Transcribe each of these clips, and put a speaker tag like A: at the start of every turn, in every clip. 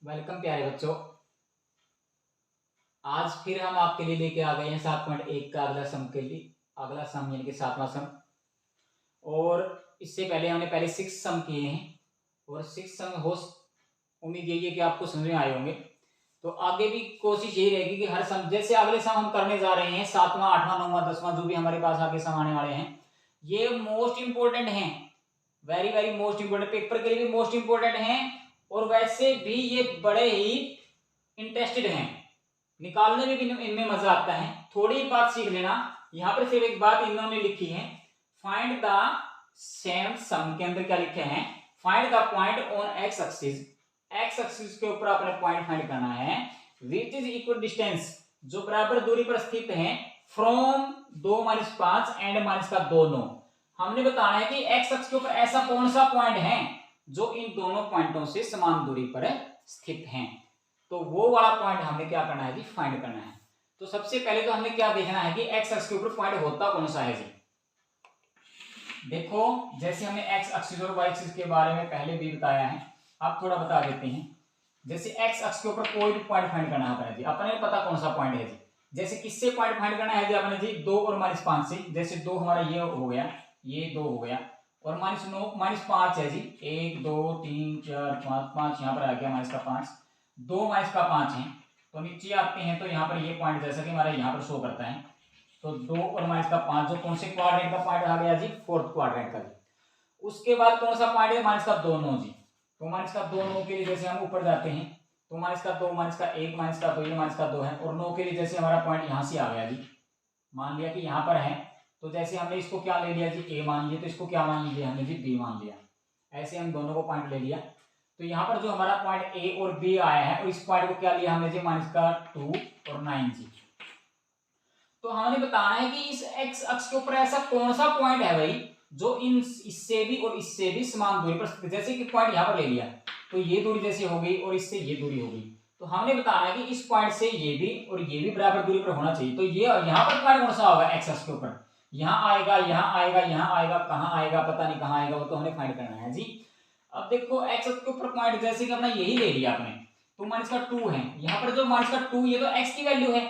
A: Welcome प्यारे बच्चों। आज फिर हम आपके लिए लेके आ गए हैं 7.1 का अगला सम के लिए, अगला सम यानी कि 7वां सम। और इससे पहले हमने पहले 6 सम किए हैं और 6 सम हो उम्मीद यही है कि आपको समझ में आए होंगे। तो आगे भी कोशिश यही रहेगी कि हर सम, जैसे अगले सम हम करने जा रहे हैं 7वां 8वां 9वां 10वां, जो भी हमारे पास आगे सम आने वाले हैं, ये मोस्ट इंपोर्टेंट हैं, very very most important, paper के लिए भी मोस्ट इंपोर्टेंट हैं और वैसे भी ये बड़े ही इंटरेस्टेड हैं, निकालने में भी इनमें मजा आता है। थोड़ी बात सीख लेना, यहाँ पर सिर्फ एक बात इन्होंने लिखी है, फाइंड द सेम सम के अंदर क्या लिखे हैं, find the point on X axis, x axis के ऊपर अपने पॉइंट फाइंड करना है, विच इज इक्वल डिस्टेंस, जो बराबर दूरी पर स्थित है, फ्रॉम 2-5 एंड माइनस का 2-9। हमने बताना है कि एक्स एक्सिस के ऊपर ऐसा कौन सा पॉइंट है जो इन दोनों पॉइंटों से समान दूरी पर स्थित है। तो वो वाला पॉइंट हमें क्या करना है जी, फाइंड करना है। तो सबसे पहले तो हमें क्या देखना है कि एक्स एक्सिस के ऊपर पॉइंट होता कौन सा है जी। देखो, जैसे हमने एक्स एक्सिस और वाई एक्सिस के बारे में पहले भी बताया है, आप थोड़ा बता देते हैं। जैसे एक्स एक्सिस के ऊपर कोई भी पॉइंट फाइंड करना है जी, अपने पता कौन सा पॉइंट है जी। जैसे किससे पॉइंट फाइंड करना है जी अपने जी, 2 और -5 से। जैसे 2 हमारा ये हो गया, ये 2 हो गया, और -5 है जी, 1 2 3 4 5 5 यहाँ पर आ गया माइनस का 5, 2 माइनस का 5 है। तो नीचे आते हैं तो यहाँ पर ये पॉइंट जैसा कि हमारा यहाँ पर शो करता है, तो 2 और माइनस का 5 जो कौन से क्वाड्रेंट का पॉइंट आ गया जी, फोर्थ क्वाड्रेंट का जी। उसके बाद कौन सा पॉइंट है, माइनस का 2 9 जी। तो माइनस का 2 9 के लिए जैसे हम ऊपर जाते हैं तो माइनस का 2 माइनस का 1 माइनस का 2 ये माइनस का 2 है, और 9 के लिए जैसे हमारा पॉइंट यहाँ से आ गया जी, मान लिया कि यहाँ पर है, तो जैसे हमने इसको क्या ले लिया जी, ए मान लिया, तो इसको क्या मान लिया हमने जी, बी मान लिया। ऐसे हम दोनों को पॉइंट ले लिया। तो यहाँ पर जो हमारा पॉइंट ए और बी आया है, और इस पॉइंट को क्या लिया हमने जी, माइनस का 2 और 9 जी। तो हमें बताना है कि इस एक्स अक्ष के ऊपर ऐसा कौन सा पॉइंट है भाई जो इन इससे भी और इससे भी समान दूरी पर, जैसे कि पॉइंट यहाँ पर ले लिया तो ये दूरी जैसे हो गई और इससे ये दूरी हो गई, तो हमने बताना है कि इस पॉइंट से ये भी और ये भी बराबर दूरी पर होना चाहिए। तो ये यहाँ पर पॉइंट कौन सा होगा एक्स अक्ष के ऊपर, यहाँ आएगा, यहाँ आएगा, यहाँ आएगा, कहाँ आएगा पता नहीं कहाँ आएगा, वो तो हमें फाइंड करना है जी। अब देखो एक्स अक्ष के ऊपर पॉइंट जैसे कि अपना यही ले लिया आपने, तो माइनस का 2 है, यहाँ पर जो माइनस का 2 ये तो एक्स की वैल्यू है,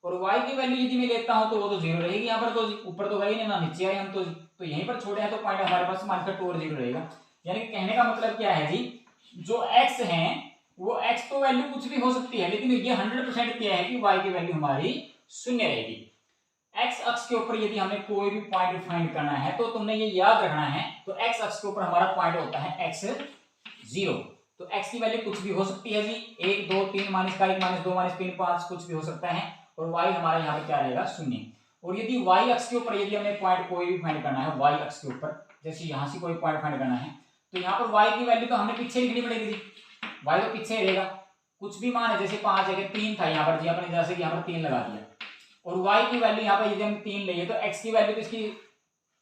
A: और y की वैल्यू यदि मैं लेता हूं तो वो तो 0 रहेगी यहाँ पर, तो ऊपर तो गई नहीं ना नीचे आए हम, तो यहीं पर छोड़े हैं, तो पॉइंट हमारे पास माइनस का 2 और 0 रहेगा। यानी कि कहने का मतलब क्या है जी, जो x है वो x तो वैल्यू कुछ भी हो सकती है, लेकिन ये 100% क्या है कि y की वैल्यू हमारी 0 रहेगी। x अक्ष के ऊपर यदि हमें कोई भी पॉइंट फाइंड करना है तो तुमने ये याद रखना है, तो x अक्ष के ऊपर हमारा पॉइंट होता है x0। तो x की वैल्यू कुछ भी हो सकती है जी, 1 2 3 माइनस का 1 माइनस 2 माइनस 3 5 कुछ भी हो सकता है, और y हमारा यहाँ पे क्या रहेगा, 0। और यदि y अक्ष के ऊपर यदि हमें पॉइंट कोई भी फाइंड करना है y अक्ष के ऊपर, जैसे यहाँ से कोई पॉइंट फाइंड करना है, तो यहाँ पर y की वैल्यू तो हमें पीछे लिखनी पड़ेगी जी, y तो पीछे रहेगा, कुछ भी मान है, जैसे 5 है, 3 था यहाँ पर जी, अपने जैसे कि यहाँ पर 3 लगा दिया, और y की वैल्यू यहाँ पर यदि हम 3 लेंगे तो x की वैल्यू तो इसकी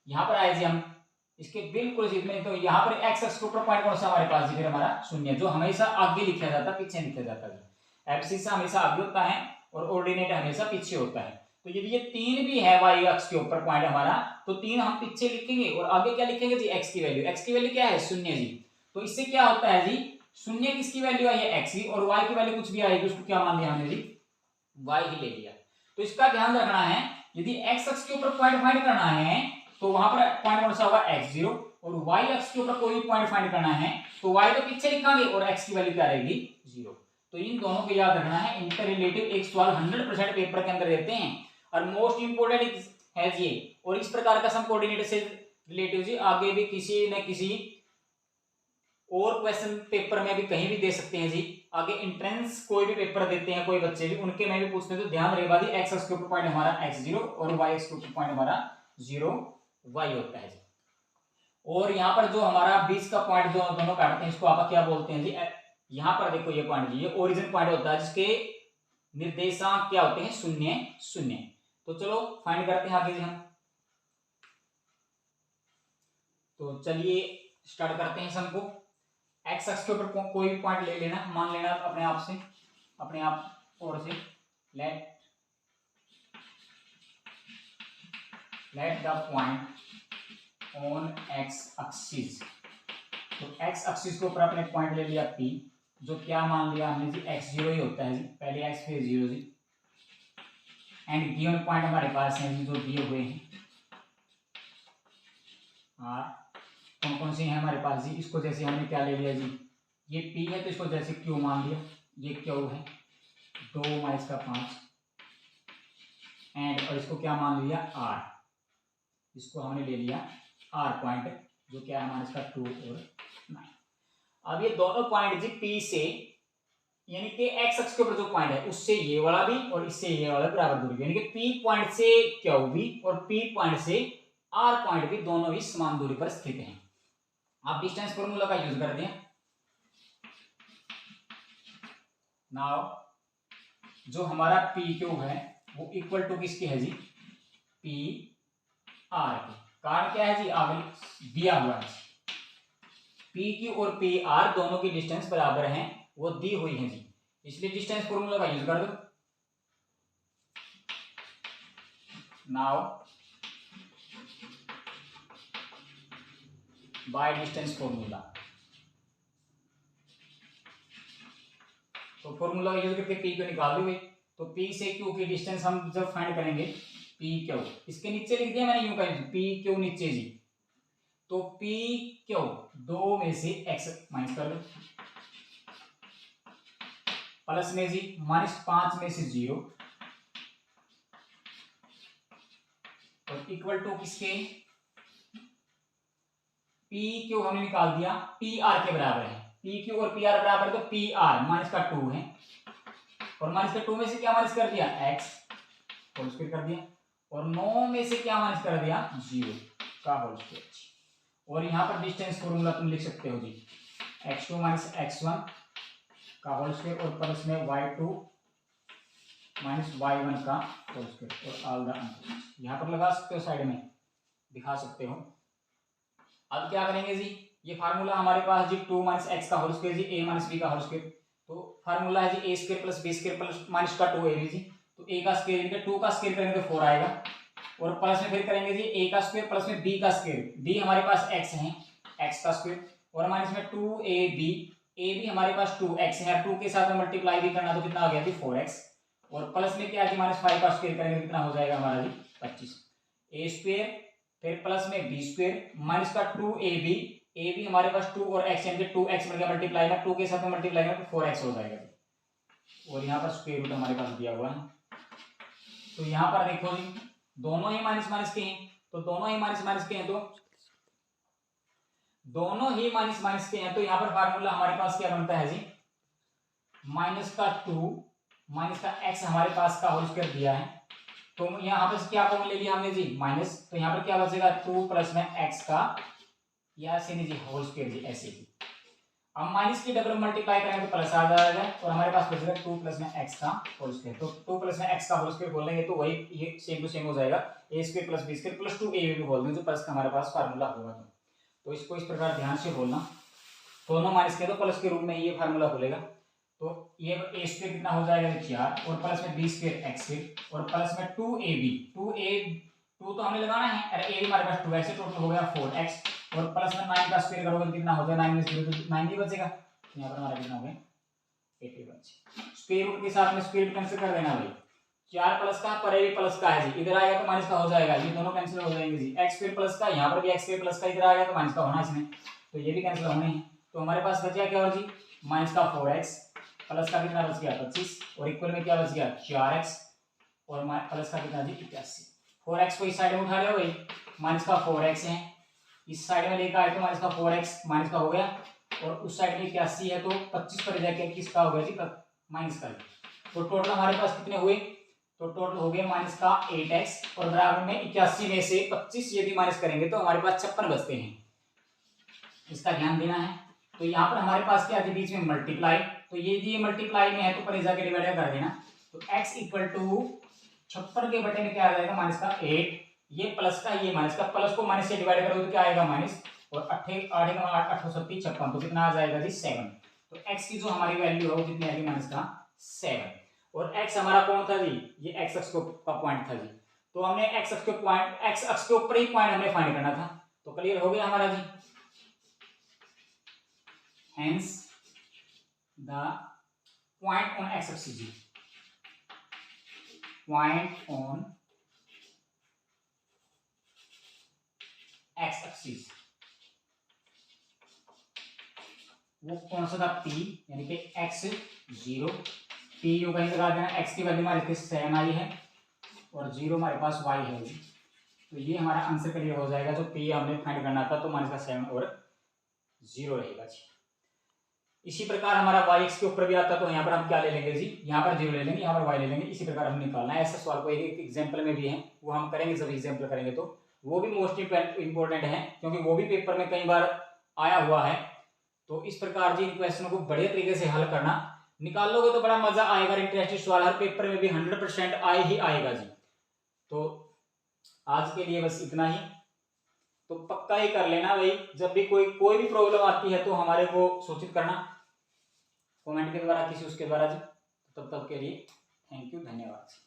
A: यहाँ पर आए जी, हम इसके बिल्कुल सीध में, तो यहाँ पर x अक्ष के ऊपर पॉइंट कौन सा हमारे पास जी, फिर हमारा 0, जो हमेशा आगे लिखा जाता है, पीछे लिखा जाता है। एब्सिस हमेशा आगे होता है और ऑर्डिनेट हमेशा पीछे होता है। तो यदि ये 3 भी है y अक्ष के ऊपर पॉइंट हमारा, तो 3 हम पीछे लिखेंगे और आगे क्या लिखेंगे जी, x की वैल्यू, x की वैल्यू क्या है, 0 जी। तो इससे क्या होता है जी, 0 किसकी वैल्यू आई है, x की, और y की वैल्यू कुछ भी आएगी उसको क्या मान लिया हमने जी, y ही ले लिया। तो इसका ध्यान रखना है, यदि x अक्ष के ऊपर पॉइंट फाइंड करना है तो वहां पर पॉइंट कौन सा होगा, x0, और y अक्ष के ऊपर कोई भी पॉइंट फाइंड करना है तो y तो पीछे लिखांगे और x की वैल्यू क्या रहेगी, 0। तो इन दोनों को याद रखना है। इनका रिलेटिव एक सवाल 100% पेपर के अंदर देते हैं और मोस्ट इंपोर्टेंट है ये, और इस प्रकार का सम कोऑर्डिनेट से रिलेटिव जी आगे भी किसी न किसी और क्वेश्चन पेपर में भी कहीं भी दे सकते हैं जी। आगे एंट्रेंस कोई भी पेपर देते हैं कोई बच्चे भी, उनके में भी पूछते हैं, तो ध्यान रहेगा जी, एक्स अक्ष के ऊपर पॉइंट हमारा x0 और y अक्ष के ऊपर पॉइंट हमारा 0 y होता है जी। और यहाँ पर जो हमारा बीच का पॉइंट जो दोनों काटते हैं इसको आप क्या बोलते हैं जी, यहाँ पर देखो ये पॉइंट जी, ये ओरिजिन पॉइंट होता है जिसके निर्देशांक क्या होते हैं, 0 0। तो चलो फाइंड करते हैं आगे जी हम। तो चलिए स्टार्ट करते हैं सम को। एक्स अक्ष के ऊपर कोई भी पॉइंट ले लेना, मान लेना अपने आप से, अपने आप और से, let the point on X axis. तो एक्स एक्सिस के ऊपर अपने पॉइंट ले लिया P, जो क्या मान लिया हमने जी x0 ही होता है जी, पहले x फिर 0 जी। एंड गिवन पॉइंट हमारे पास है जी जो दिए हुए हैं आर, कौन कौन से हैं हमारे पास जी। इसको जैसे हमने क्या ले लिया जी, ये P है तो इसको जैसे Q मान लिया, ये Q है 2 माइनस का 5 एंड, और इसको क्या मान लिया R, इसको हमने ले लिया R पॉइंट जो क्या है हमारे इसका 2 और 9। अब ये दोनों पॉइंट जी P से यानी कि x अक्ष के ऊपर जो पॉइंट है उससे ये वाला भी और इससे ये वाला बराबर दूरी, यानी कि P पॉइंट से Q भी और P पॉइंट से R पॉइंट भी दोनों ही समान दूरी पर स्थित हैं। आप डिस्टेंस फॉर्मूला का यूज कर दें। नाउ जो हमारा PQ है वो इक्वल टू किसके है जी, PR के। कारण क्या है जी, आगे दिया हुआ है PQ और PR दोनों की डिस्टेंस बराबर हैं, वो दी हुई है जी, इसलिए डिस्टेंस फॉर्मूला का यूज कर दो। नाउ बाय डिस्टेंस फॉर्मूला, तो फॉर्मूला का यूज करके P को निकाल दोगे, तो P से Q की डिस्टेंस हम जब फाइंड करेंगे PQ, इसके नीचे लिख दिया मैंने यूं का PQ नीचे जी, तो PQ 2 में से x माइनस कर दो, प्लस में जी -5 में से 0 और इक्वल टू किसके, PQ हमने निकाल दिया PR के बराबर है, PQ और PR बराबर, तो PR माइनस का 2 है और माइनस का 2 में से क्या माइनस कर दिया x होल स्क्वायर कर दिया, और 9 में से क्या माइनस कर दिया 0 का होल स्क्वायर। और यहाँ पर डिस्टेंस फॉर्मूला तुम लिख सकते हो जी x2 माइनस x1 का होल स्क्वायर और प्लस में y2 माइनस y1 का होल स्क्वायर और ऑल द आंसर यहाँ पर लगा सकते हो, साइड में दिखा सकते हो। अब क्या करेंगे जी, ये फार्मूला हमारे पास जी 2 माइनस एक्स का होल स्क्वायर जी a माइनस b का होल स्क्वायर, तो फार्मूला है जी a square plus b square plus minus का 2ab जी, तो a का स्क्वायर यानी कि 2 का स्क्वायर करेंगे तो 4 आएगा, और प्लस में फिर करेंगे जी a का स्क्वायर प्लस में b का स्क्वायर, b हमारे पास x है x का स्क्वायर, और माइनस में 2ab, a भी हमारे पास 2x है, 2 के साथ में मल्टीप्लाई भी करना तो कितना आ गया जी 4x, और प्लस में क्या है जी -5 का स्क्वायर करेंगे कितना हो जाएगा हमारा जी 25, a स्क्वायर फिर प्लस में b स्क्वायर माइनस का 2ab, a भी हमारे पास 2 और x यानी कि 2x मिल गया मल्टीप्लाई में 2 के साथ में मल्टीप्लाई में तो 4x हो जाएगा जी, और यहाँ पर स्क्वायर रूट हमारे पास दिया हुआ है। तो यहाँ पर देखो जी दोनों ही माइनस माइनस के हैं, तो दोनों ही माइनस माइनस के हैं, तो दोनों ही माइनस माइनस के हैं, तो यहाँ पर फार्मूला हमारे पास क्या बनता है जी माइनस का 2 माइनस का x हमारे पास का होल स्क्वायर दिया है, तो यहाँ पर क्या कॉमन ले लिया हमने जी माइनस, तो यहाँ पर क्या बचेगा 2 प्लस में x का या से नहीं जी होल स्क्वायर जी ऐसे ही, अब माइनस की डबल मल्टीप्लाई करेंगे तो प्लस आ जाएगा और हमारे पास बचेगा 2 प्लस में x का होल स्क्वायर, तो 2 प्लस में x का होल स्क्वायर बोलेंगे तो वही ये सेम टू सेम हो जाएगा a square plus b square plus 2ab भी बोल देंगे तो प्लस का हमारे पास फार्मूला होगा, तो इसको इस प्रकार ध्यान से बोलना, दोनों माइनस के तो प्लस के रूप में ये फार्मूला बोलेगा, तो ये a स्क्वायर कितना हो जाएगा 4 और प्लस में b स्क्वायर x स्क्वायर और प्लस में 2 तो हमने लगाना है, अरे a हमारे पास 2x है, टोटल हो गया 4x और प्लस में 9 का स्क्वायर करोगे कितना हो जाएगा 9 में 0 तो 9 ही बचेगा, यहाँ पर हमारा कितना हो गया 81, स्क्वायर रूट के साथ में स्क्वायर कैंसिल कर देना भाई, 4 प्लस का पर भी प्लस का है जी, इधर आएगा तो माइनस का हो जाएगा, ये दोनों कैंसिल हो जाएंगे जी, x स्क्वायर प्लस का यहाँ पर भी x स्क्वायर प्लस का इधर आएगा तो माइनस का होना इसमें, तो ये भी कैंसिल होने हैं, तो हमारे पास बच गया क्या और जी माइनस का 4x प्लस का कितना बच गया 25 और इक्वल में क्या बच गया 4x और प्लस का कितना जी 81, 4x को इस साइड में उठा रहे हो भाई, माइनस का 4x है इस साइड में लेकर आए तो माइनस का 4x माइनस का हो गया, और उस साइड में 81 है तो 25 पर जाके किसका हो गया जी माइनस का, तो टोटल हमारे पास कितने हुए, तो टोटल हो गए माइनस का 8x और बराबर में 81 में से 25 यदि माइनस करेंगे तो हमारे पास 56 बचते हैं, इसका ध्यान देना है। तो यहाँ पर हमारे पास क्या है बीच में मल्टीप्लाई, तो ये मल्टीप्लाई में है तो परे जाके डिवाइड कर देना, तो x इक्वल टू 56 के बटे में क्या आ जाएगा माइनस का 8, ये प्लस का ये माइनस का, प्लस को माइनस से डिवाइड करोगे तो क्या आएगा माइनस, और 8 8 8 8 56 तो कितना आ जाएगा जी 7, तो x की जो हमारी वैल्यू है वो कितनी आएगी माइनस का 7, और x हमारा कौन था जी ये x अक्ष का पॉइंट था जी, तो हमने x अक्ष के ऊपर ही पॉइंट हमें फाइंड करना था, तो क्लियर हो गया हमारा जी, hence the point on X axis जी, पॉइंट ऑन एक्स एक्सिस वो कौन सा था, पी, यानी कि एक्स 0, पी यू कहीं लगा देना, एक्स की वैल्यू हमारे पास 7 आई है और 0 हमारे पास वाई है जी। तो ये हमारा आंसर क्लियर हो जाएगा, जो पी हमने फाइंड करना था, तो हमारे पास 7 और 0 रहेगा जी। इसी प्रकार हमारा वाई एक्स के ऊपर भी आता है, तो यहाँ पर हम क्या ले लेंगे जी, यहाँ पर 0 ले लेंगे, यहाँ पर वाई ले लेंगे। इसी प्रकार हम निकालना है। ऐसा सवाल को एक एग्जाम्पल में भी है, वो हम करेंगे, जब एग्जाम्पल करेंगे तो वो भी मोस्ट इंपॉर्टेंट है, क्योंकि वो भी पेपर में कई बार आया हुआ है। तो इस प्रकार जी इन क्वेश्चनों को बढ़िया तरीके से हल करना, निकाल लोगे तो बड़ा मजा आएगा। इंटरेस्टिंग सवाल हर पेपर में भी 100% आए ही आएगा जी। तो आज के लिए बस इतना ही, तो पक्का ही कर लेना भाई। जब भी कोई भी प्रॉब्लम आती है तो हमारे को सूचित करना कमेंट के द्वारा, किसी उसके द्वारा जी। तब तक के लिए थैंक यू, धन्यवाद।